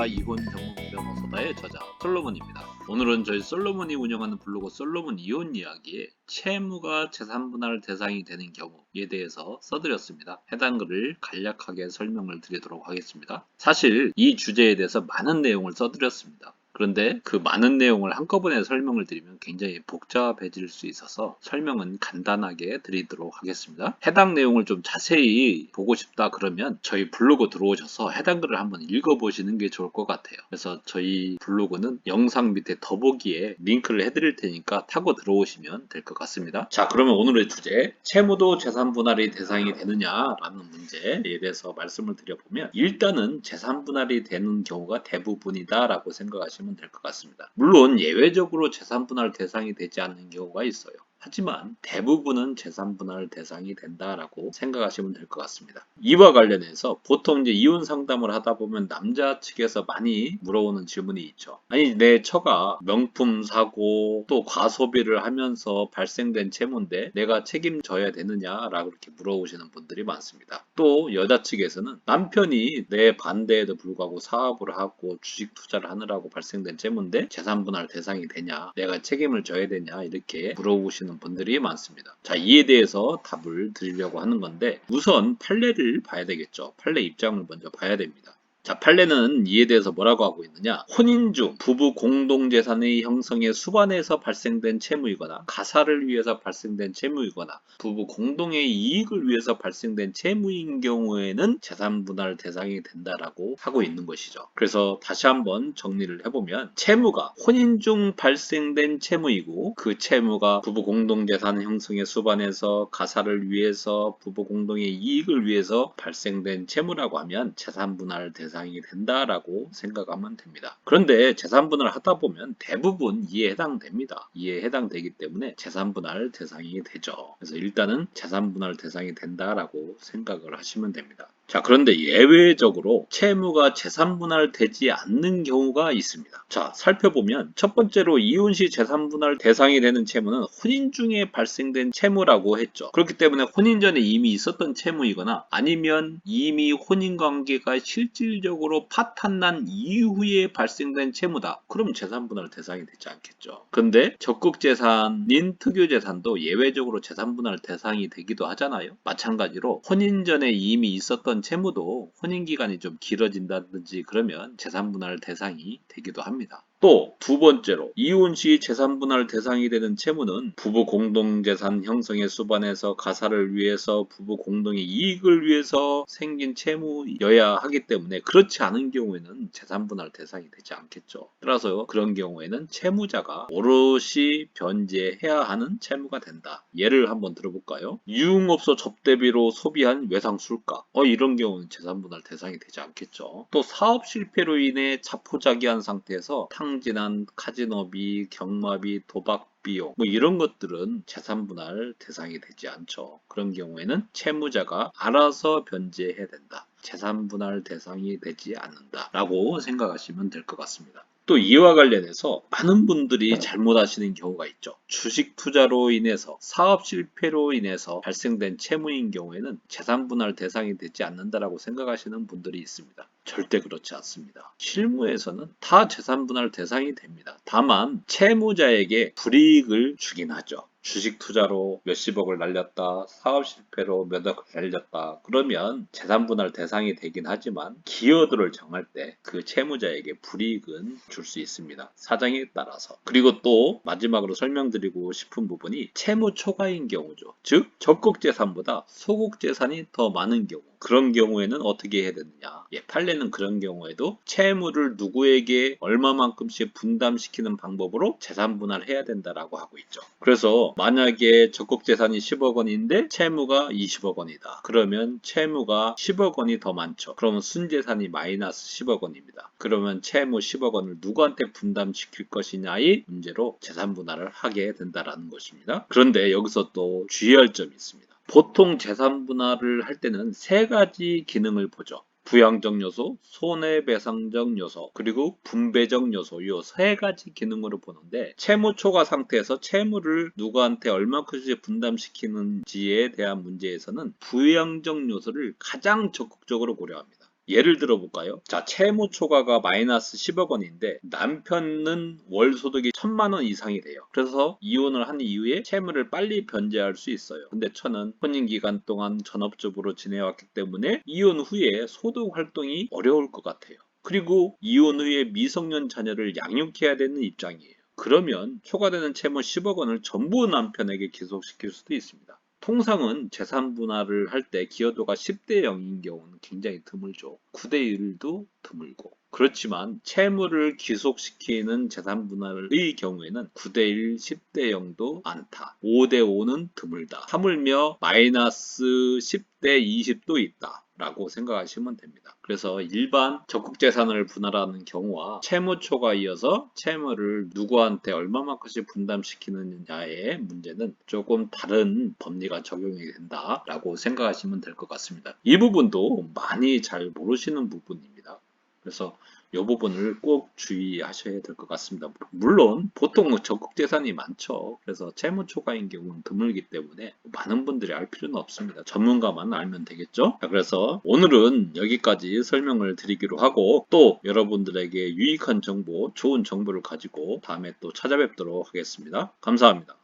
안녕하십니까. 이혼 전문 변호사다의 저자 솔로몬입니다. 오늘은 저희 솔로몬이 운영하는 블로그 솔로몬 이혼 이야기에 채무가 재산분할 대상이 되는 경우에 대해서 써드렸습니다. 해당 글을 간략하게 설명을 드리도록 하겠습니다. 사실 이 주제에 대해서 많은 내용을 써드렸습니다. 그런데 그 많은 내용을 한꺼번에 설명을 드리면 굉장히 복잡해질 수 있어서 설명은 간단하게 드리도록 하겠습니다. 해당 내용을 좀 자세히 보고 싶다 그러면 저희 블로그 들어오셔서 해당 글을 한번 읽어보시는 게 좋을 것 같아요. 그래서 저희 블로그는 영상 밑에 더보기에 링크를 해드릴 테니까 타고 들어오시면 될 것 같습니다. 자, 그러면 오늘의 주제, 채무도 재산분할이 대상이 되느냐라는 문제에 대해서 말씀을 드려보면 일단은 재산분할이 되는 경우가 대부분이다 라고 생각하시면 될 것 같습니다. 물론 예외적으로 재산분할 대상이 되지 않는 경우가 있어요. 하지만 대부분은 재산분할 대상이 된다라고 생각하시면 될 것 같습니다. 이와 관련해서 보통 이제 이혼 상담을 하다 보면 남자 측에서 많이 물어오는 질문이 있죠. 아니, 내 처가 명품 사고 또 과소비를 하면서 발생된 채무인데 내가 책임져야 되느냐라고 이렇게 물어보시는 분들이 많습니다. 또 여자 측에서는 남편이 내 반대에도 불구하고 사업을 하고 주식 투자를 하느라고 발생된 채무인데 재산분할 대상이 되냐, 내가 책임을 져야 되냐 이렇게 물어보시는 분들이 많습니다. 자, 이에 대해서 답을 드리려고 하는 건데 우선 판례를 봐야 되겠죠. 판례 입장을 먼저 봐야 됩니다. 자, 판례는 이에 대해서 뭐라고 하고 있느냐? 혼인 중 부부 공동재산의 형성에 수반해서 발생된 채무이거나 가사를 위해서 발생된 채무이거나 부부 공동의 이익을 위해서 발생된 채무인 경우에는 재산분할 대상이 된다라고 하고 있는 것이죠. 그래서 다시 한번 정리를 해보면 채무가 혼인 중 발생된 채무이고 그 채무가 부부 공동재산 형성에 수반해서 가사를 위해서 부부 공동의 이익을 위해서 발생된 채무라고 하면 재산분할 대상이 된다라고 생각하면 됩니다. 그런데 재산분할 하다 보면 대부분 이에 해당됩니다. 이에 해당되기 때문에 재산분할 대상이 되죠. 그래서 일단은 재산분할 대상이 된다라고 생각을 하시면 됩니다. 자, 그런데 예외적으로 채무가 재산분할 되지 않는 경우가 있습니다. 자, 살펴보면 첫 번째로 이혼 시 재산분할 대상이 되는 채무는 혼인 중에 발생된 채무라고 했죠. 그렇기 때문에 혼인 전에 이미 있었던 채무이거나 아니면 이미 혼인 관계가 실질적으로 파탄난 이후에 발생된 채무다. 그럼 재산분할 대상이 되지 않겠죠. 근데 적극재산인 특유재산도 예외적으로 재산분할 대상이 되기도 하잖아요. 마찬가지로 혼인 전에 이미 있었던 채무도 혼인기간이 좀 길어진다든지 그러면 재산분할 대상이 되기도 합니다. 또 두 번째로 이혼 시 재산분할 대상이 되는 채무는 부부 공동재산 형성에 수반해서 가사를 위해서 부부 공동의 이익을 위해서 생긴 채무여야 하기 때문에 그렇지 않은 경우에는 재산분할 대상이 되지 않겠죠. 따라서 그런 경우에는 채무자가 오롯이 변제해야 하는 채무가 된다. 예를 한번 들어볼까요? 유흥업소 접대비로 소비한 외상술가 이런 경우는 재산분할 대상이 되지 않겠죠. 또 사업 실패로 인해 자포자기한 상태에서 탕진한 카지노비, 경마비, 도박 비용 이런 것들은 재산분할 대상이 되지 않죠. 그런 경우에는 채무자가 알아서 변제해야 된다. 재산분할 대상이 되지 않는다 라고 생각하시면 될 것 같습니다. 또 이와 관련해서 많은 분들이 잘못하시는 경우가 있죠. 주식 투자로 인해서 사업 실패로 인해서 발생된 채무인 경우에는 재산분할 대상이 되지 않는다라고 생각하시는 분들이 있습니다. 절대 그렇지 않습니다. 실무에서는 다 재산분할 대상이 됩니다. 다만 채무자에게 불이익을 주긴 하죠. 주식 투자로 몇십억을 날렸다, 사업 실패로 몇억을 날렸다. 그러면 재산분할 대상이 되긴 하지만 기여도를 정할 때 그 채무자에게 불이익은 줄 수 있습니다. 사정에 따라서. 그리고 또 마지막으로 설명드리고 싶은 부분이 채무 초과인 경우죠. 즉 적극재산보다 소극재산이 더 많은 경우. 그런 경우에는 어떻게 해야 되느냐. 판례는 그런 경우에도 채무를 누구에게 얼마만큼씩 분담시키는 방법으로 재산분할해야 된다라고 하고 있죠. 그래서 만약에 적극재산이 10억 원인데 채무가 20억 원이다. 그러면 채무가 10억 원이 더 많죠. 그러면 순재산이 마이너스 10억 원입니다. 그러면 채무 10억 원을 누구한테 분담시킬 것이냐의 문제로 재산분할을 하게 된다라는 것입니다. 그런데 여기서 또 주의할 점이 있습니다. 보통 재산분할을 할 때는 세 가지 기능을 보죠. 부양적 요소, 손해배상적 요소, 그리고 분배적 요소 이 세 가지 기능으로 보는데 채무 초과 상태에서 채무를 누구한테 얼마큼씩 분담시키는지에 대한 문제에서는 부양적 요소를 가장 적극적으로 고려합니다. 예를 들어 볼까요? 자, 채무 초과가 마이너스 10억 원인데 남편은 월 소득이 1,000만 원 이상이 돼요. 그래서 이혼을 한 이후에 채무를 빨리 변제할 수 있어요. 근데 처는 혼인 기간 동안 전업주부로 지내왔기 때문에 이혼 후에 소득 활동이 어려울 것 같아요. 그리고 이혼 후에 미성년 자녀를 양육해야 되는 입장이에요. 그러면 초과되는 채무 10억 원을 전부 남편에게 기속시킬 수도 있습니다. 통상은 재산 분할을 할 때 기여도가 10대 0인 경우는 굉장히 드물죠. 9대 1도 드물고. 그렇지만 채무를 귀속시키는 재산 분할의 경우에는 9대 1, 10대 0도 많다. 5대 5는 드물다. 하물며 마이너스 10대 20도 있다. 라고 생각하시면 됩니다. 그래서 일반 적극 재산을 분할하는 경우와 채무 초과에 이어서 채무를 누구한테 얼마만큼씩 분담시키느냐의 문제는 조금 다른 법리가 적용이 된다라고 생각하시면 될 것 같습니다. 이 부분도 많이 잘 모르시는 부분입니다. 그래서 이 부분을 꼭 주의하셔야 될 것 같습니다. 물론 보통 적극 재산이 많죠. 그래서 채무 초과인 경우는 드물기 때문에 많은 분들이 알 필요는 없습니다. 전문가만 알면 되겠죠? 자, 그래서 오늘은 여기까지 설명을 드리기로 하고 또 여러분들에게 유익한 정보, 좋은 정보를 가지고 다음에 또 찾아뵙도록 하겠습니다. 감사합니다.